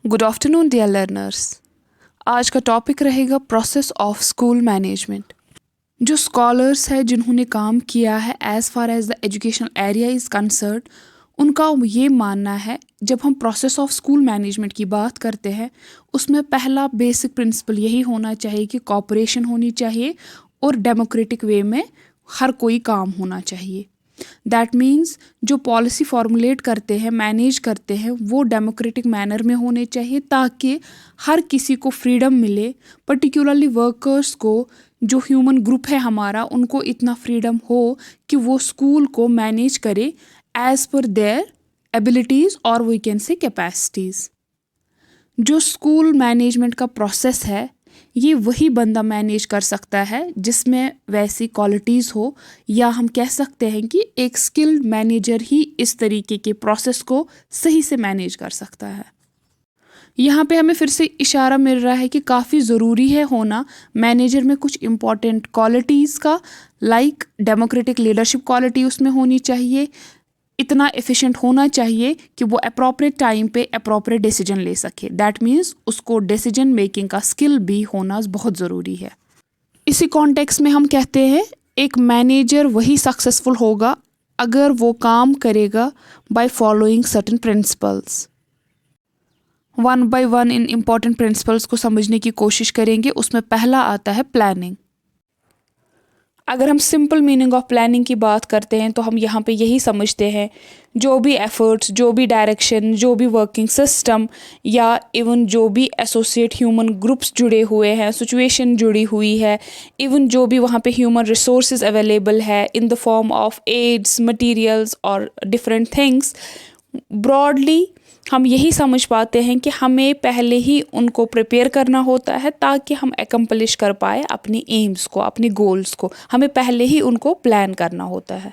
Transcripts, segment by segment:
Good afternoon dear learners. आज का topic रहेगा प्रोसेस ऑफ स्कूल मैनेजमेंट। जो स्कॉलर्स है जिन्होंने काम किया है as far as the educational area is concern, उनका ये मानना है जब हम प्रोसेस ऑफ स्कूल मैनेजमेंट की बात करते हैं उसमें पहला बेसिक प्रिंसिपल यही होना चाहिए कि कॉपरेशन होनी चाहिए और डेमोक्रेटिक वे में हर कोई काम होना चाहिए। दैट मीन्स जो पॉलिसी फॉर्मुलेट करते हैं, मैनेज करते हैं, वो डेमोक्रेटिक मैनर में होने चाहिए ताकि हर किसी को फ्रीडम मिले। पर्टिकुलरली वर्कर्स को, जो ह्यूमन ग्रुप है हमारा, उनको इतना फ्रीडम हो कि वो स्कूल को मैनेज करे एज पर देयर एबिलिटीज़ और वी कैन से कैपेसिटीज़। जो स्कूल मैनेजमेंट का प्रोसेस है ये वही बंदा मैनेज कर सकता है जिसमें वैसी क्वालिटीज़ हो, या हम कह सकते हैं कि एक स्किल्ड मैनेजर ही इस तरीके के प्रोसेस को सही से मैनेज कर सकता है। यहाँ पे हमें फिर से इशारा मिल रहा है कि काफ़ी ज़रूरी है होना मैनेजर में कुछ इम्पॉर्टेंट क्वालिटीज़ का, लाइक डेमोक्रेटिक लीडरशिप क्वालिटी उसमें होनी चाहिए, इतना एफिशिएंट होना चाहिए कि वो अप्रोप्रिएट टाइम पे अप्रोप्रिएट डिसीजन ले सके। दैट मीन्स उसको डिसीजन मेकिंग का स्किल भी होना बहुत ज़रूरी है। इसी कॉन्टेक्स्ट में हम कहते हैं एक मैनेजर वही सक्सेसफुल होगा अगर वो काम करेगा by following certain principles. One by one in important principles को समझने की कोशिश करेंगे। उसमें पहला आता है प्लानिंग। अगर हम सिंपल मीनिंग ऑफ प्लानिंग की बात करते हैं तो हम यहाँ पे यही समझते हैं जो भी एफर्ट्स, जो भी डायरेक्शन, जो भी वर्किंग सिस्टम या इवन जो भी एसोसिएट ह्यूमन ग्रुप्स जुड़े हुए हैं, सिचुएशन जुड़ी हुई है, इवन जो भी वहाँ पे ह्यूमन रिसोर्सेज अवेलेबल है in the form of aids, materials और डिफरेंट थिंग्स, ब्रॉडली हम यही समझ पाते हैं कि हमें पहले ही उनको प्रिपेयर करना होता है ताकि हम एकम्प्लिश कर पाए अपनी एम्स को, अपनी गोल्स को। हमें पहले ही उनको प्लान करना होता है।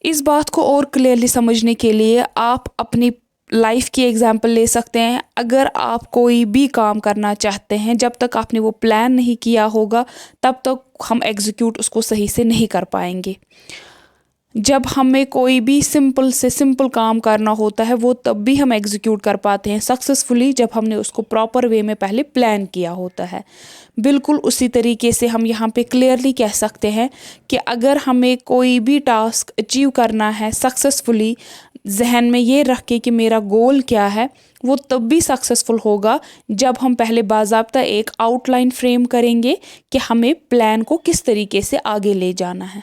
इस बात को और क्लियरली समझने के लिए आप अपनी लाइफ की एग्जाम्पल ले सकते हैं। अगर आप कोई भी काम करना चाहते हैं, जब तक आपने वो प्लान नहीं किया होगा तब तक हम एग्जीक्यूट उसको सही से नहीं कर पाएंगे। जब हमें कोई भी सिंपल से सिंपल काम करना होता है वो तब भी हम एग्जीक्यूट कर पाते हैं सक्सेसफुली जब हमने उसको प्रॉपर वे में पहले प्लान किया होता है। बिल्कुल उसी तरीके से हम यहाँ पे क्लियरली कह सकते हैं कि अगर हमें कोई भी टास्क अचीव करना है सक्सेसफुली, जहन में ये रख के कि मेरा गोल क्या है, वो तब भी सक्सेसफुल होगा जब हम पहले बाज़ाब्ता एक आउटलाइन फ्रेम करेंगे कि हमें प्लान को किस तरीके से आगे ले जाना है।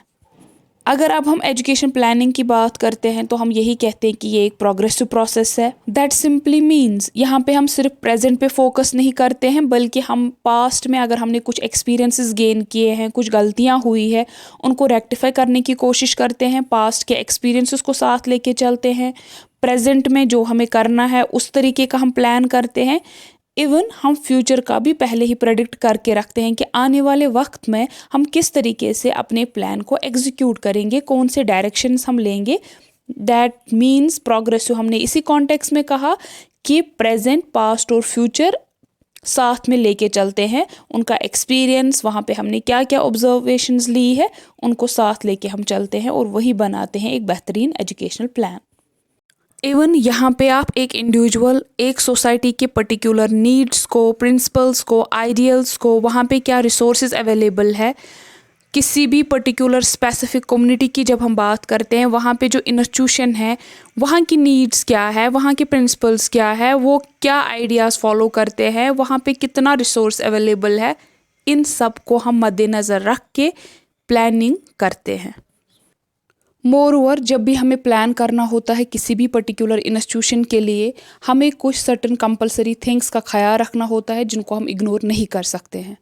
अगर अब हम एजुकेशन प्लानिंग की बात करते हैं तो हम यही कहते हैं कि ये एक प्रोग्रेसिव प्रोसेस है। दैट सिंपली मीन्स यहाँ पे हम सिर्फ प्रेजेंट पे फोकस नहीं करते हैं बल्कि हम पास्ट में अगर हमने कुछ एक्सपीरियंसेस गेन किए हैं, कुछ गलतियाँ हुई है, उनको रेक्टिफाई करने की कोशिश करते हैं, पास्ट के एक्सपीरियंसेस को साथ लेके चलते हैं, प्रेजेंट में जो हमें करना है उस तरीके का हम प्लान करते हैं। इवन हम फ्यूचर का भी पहले ही प्रेडिक्ट करके रखते हैं कि आने वाले वक्त में हम किस तरीके से अपने प्लान को एग्जीक्यूट करेंगे, कौन से डायरेक्शंस हम लेंगे। दैट मीन्स प्रोग्रेसिव हमने इसी कॉन्टेक्स्ट में कहा कि प्रेजेंट, पास्ट और फ्यूचर साथ में लेके चलते हैं। उनका एक्सपीरियंस, वहाँ पे हमने क्या क्या ऑब्जर्वेशंस ली है, उनको साथ लेके हम चलते हैं और वही बनाते हैं एक बेहतरीन एजुकेशनल प्लान। इवन यहाँ पे आप एक इंडिविजुअल, एक सोसाइटी के पर्टिकुलर नीड्स को, प्रिंसिपल्स को, आइडियल्स को, वहाँ पे क्या रिसोर्सेज अवेलेबल है, किसी भी पर्टिकुलर स्पेसिफिक कम्युनिटी की जब हम बात करते हैं वहाँ पे जो इंस्टीट्यूशन है वहाँ की नीड्स क्या है, वहाँ के प्रिंसिपल्स क्या है, वो क्या आइडियाज़ फॉलो करते हैं, वहाँ पे कितना रिसोर्स अवेलेबल है, इन सब को हम मद्देनज़र रख के प्लानिंग करते हैं। मोर ओवर जब भी हमें प्लान करना होता है किसी भी पर्टिकुलर इंस्टीट्यूशन के लिए, हमें कुछ सर्टेन कंपलसरी थिंग्स का ख्याल रखना होता है जिनको हम इग्नोर नहीं कर सकते हैं।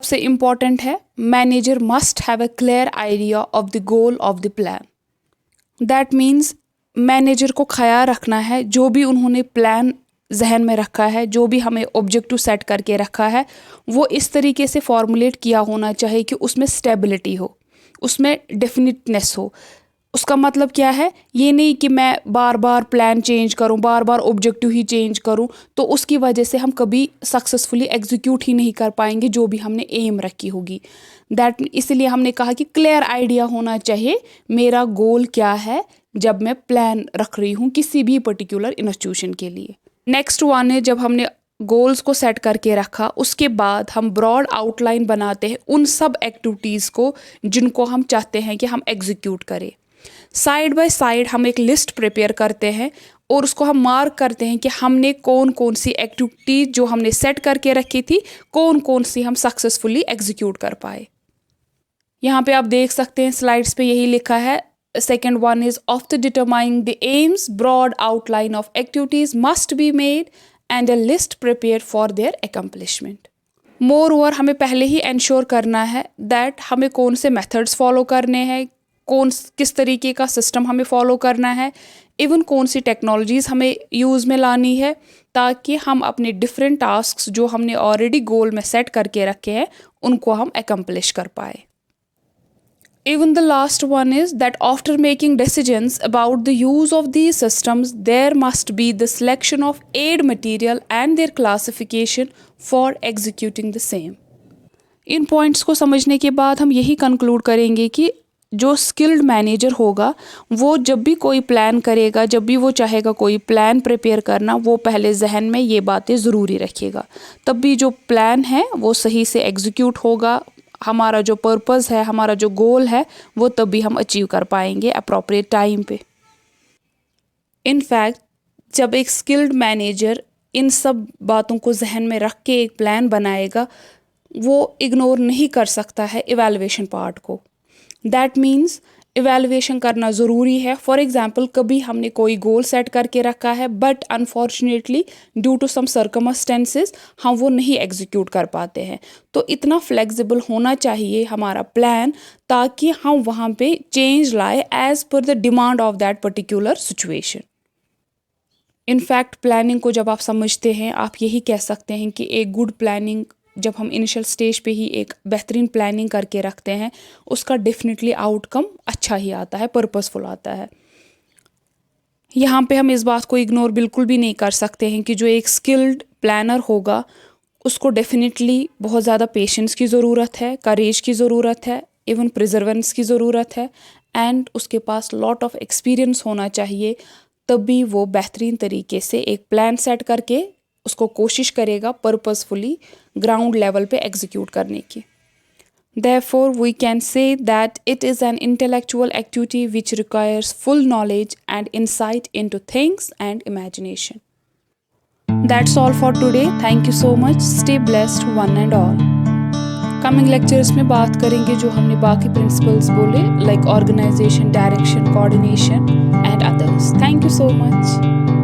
सबसे इम्पॉर्टेंट है manager must have a clear idea of the goal of the plan. That means manager को ख्याल रखना है जो भी उन्होंने प्लान जहन में रखा है, जो भी हमें ऑब्जेक्टिव सेट करके रखा है, वो इस तरीके से फॉर्मुलेट किया होना चाहिए कि उसमें स्टेबिलिटी हो, उसमें डेफिनेटनेस हो। उसका मतलब क्या है, ये नहीं कि मैं बार बार प्लान चेंज करूं, बार बार ऑब्जेक्टिव ही चेंज करूं, तो उसकी वजह से हम कभी सक्सेसफुली एग्जीक्यूट ही नहीं कर पाएंगे जो भी हमने एम रखी होगी। दैट इसलिए हमने कहा कि क्लियर आइडिया होना चाहिए मेरा गोल क्या है जब मैं प्लान रख रही हूँ किसी भी पर्टिकुलर इंस्टीट्यूशन के लिए। नेक्स्ट वन है जब हमने गोल्स को सेट करके रखा, उसके बाद हम ब्रॉड आउटलाइन बनाते हैं उन सब एक्टिविटीज़ को जिनको हम चाहते हैं कि हम एग्जीक्यूट करें। साइड बाय साइड हम एक लिस्ट प्रिपेयर करते हैं और उसको हम मार्क करते हैं कि हमने कौन कौन सी एक्टिविटी जो हमने सेट करके रखी थी, कौन कौन सी हम सक्सेसफुली एग्जीक्यूट कर पाए। यहाँ पे आप देख सकते हैं स्लाइड्स पे यही लिखा है। Second one is after determining the aims, broad outline of activities must be made and a list prepare for their accomplishment. Moreover हमें पहले ही इंश्योर करना है दैट हमें कौन से मेथड्स फॉलो करने हैं, किस तरीके का सिस्टम हमें फॉलो करना है, इवन कौन सी टेक्नोलॉजीज़ हमें यूज़ में लानी है, ताकि हम अपने डिफरेंट टास्क्स जो हमने ऑलरेडी गोल में सेट करके रखे हैं उनको हम अकम्पलिश कर पाए। Even the last one is that after making decisions about the use of these systems, there must be the selection of aid material and their classification for executing the same. In points को समझने के बाद हम यही conclude करेंगे कि जो skilled manager होगा वो जब भी कोई प्लान करेगा, जब भी वो चाहेगा कोई प्लान प्रिपेयर करना, वो पहले जहन में ये बातें ज़रूरी रखेगा, तब भी जो प्लान है वो सही से एग्जीक्यूट होगा। हमारा जो पर्पस है, हमारा जो गोल है, वो तभी हम अचीव कर पाएंगे अप्रोप्रिएट टाइम पे। इनफैक्ट जब एक स्किल्ड मैनेजर इन सब बातों को जहन में रख के एक प्लान बनाएगा, वो इग्नोर नहीं कर सकता है इवैल्यूएशन पार्ट को। दैट मीन्स इवैल्यूएशन करना ज़रूरी है। फॉर एग्जांपल कभी हमने कोई गोल सेट करके रखा है but unfortunately due to some circumstances हम वो नहीं एग्जीक्यूट कर पाते हैं, तो इतना फ्लेक्सिबल होना चाहिए हमारा प्लान ताकि हम वहाँ पे चेंज लाए as per the demand of that particular situation. In fact planning को जब आप समझते हैं, आप यही कह सकते हैं कि एक गुड प्लानिंग जब हम इनिशियल स्टेज पे ही एक बेहतरीन प्लानिंग करके रखते हैं, उसका डेफिनेटली आउटकम अच्छा ही आता है, पर्पसफुल आता है। यहाँ पे हम इस बात को इग्नोर बिल्कुल भी नहीं कर सकते हैं कि जो एक स्किल्ड प्लानर होगा उसको डेफिनेटली बहुत ज़्यादा पेशेंस की ज़रूरत है, करेज की ज़रूरत है, इवन प्रिजर्वेंस की ज़रूरत है, एंड उसके पास लॉट ऑफ एक्सपीरियंस होना चाहिए, तभी वो बेहतरीन तरीके से एक प्लान सेट करके उसको कोशिश करेगा पर्पसफुली ग्राउंड लेवल पे एग्जीक्यूट करने की। Therefore, we can say that it is an intellectual activity which requires full knowledge and insight into things and imagination. That's all for today. Thank you so much. Stay blessed one and all. Coming lectures में बात करेंगे जो हमने बाकी principles बोले like organization, direction, coordination and others. Thank you so much.